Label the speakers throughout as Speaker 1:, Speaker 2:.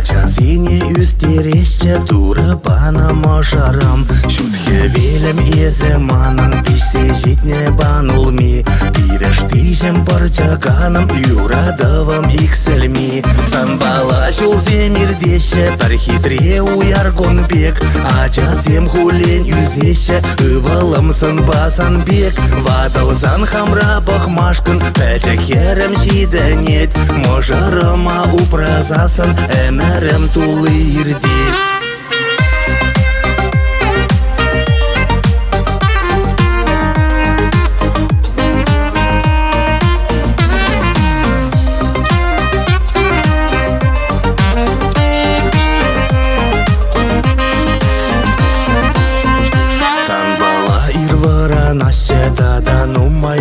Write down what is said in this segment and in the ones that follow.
Speaker 1: час ине үстерешче туры бана мошарам. Шутхе велем еземанан писе житне банулми. Пиреш тижем парчаганом юрадовым иксельми. Санбала шул земирдеше бір хитре уяргон бек. Ачасем хулен үзеше ывалым сынбасан бек. Вадалсан хамра бахмашкын пәчек херем жиденет. Мошарыма упразасын әмәрім тулы ирдет.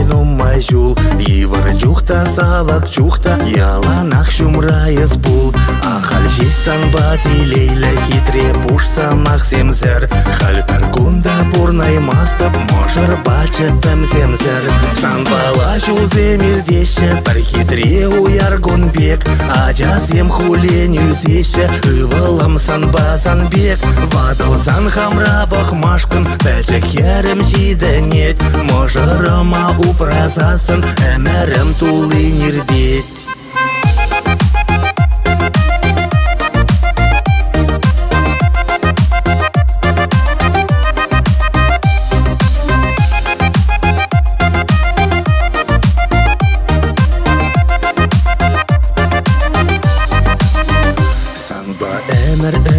Speaker 1: Нумай жул Ивар чухта савак чухта яланах шумрайыз бул. Ахал жесан бати лейля хитре пуш самах семзер. Хальтар кунда пурнай мастап можыр бачет пэм семзер. Санбала жул земирдеше бір хитре уяргон бек. Ачасем хулен үзеше ывалам санбасан бек. Вадалсан хамра бахмашкын пәчек херем жиденет. Можырыма упразасын әмәрім тулы нирдет.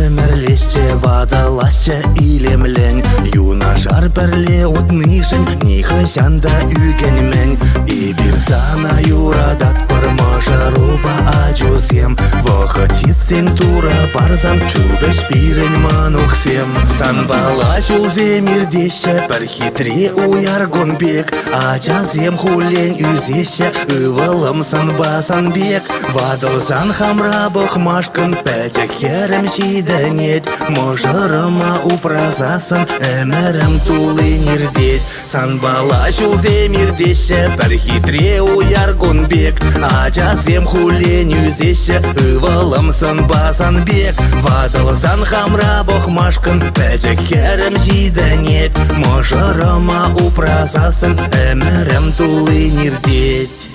Speaker 1: Әмірлесче вадаласче илемлен. Юнашар бірле утнышын ниха жанда үгенмен. И бір сана юрадат бір мажаруба ачусем. Вахачит сен тура барзан чубеш пирен мануксем. Санбала шул земирдеше бір хитре уяргон бек. Ачасем хулен үзеше ывалым санбасан бек. Вадалсан хамра бахмашкын пәчек херем жиденет. Можырыма упразасын әмәрім тулы нирдет. Санбала шул земирдеше бір хитре уяргон бек. Ачасем хулен үзеше ывалым санбасан бек. Вадалсан хамра бахмашкын пәчек херем жиденет. Можырыма упразасын әмәрім тулы нирдет.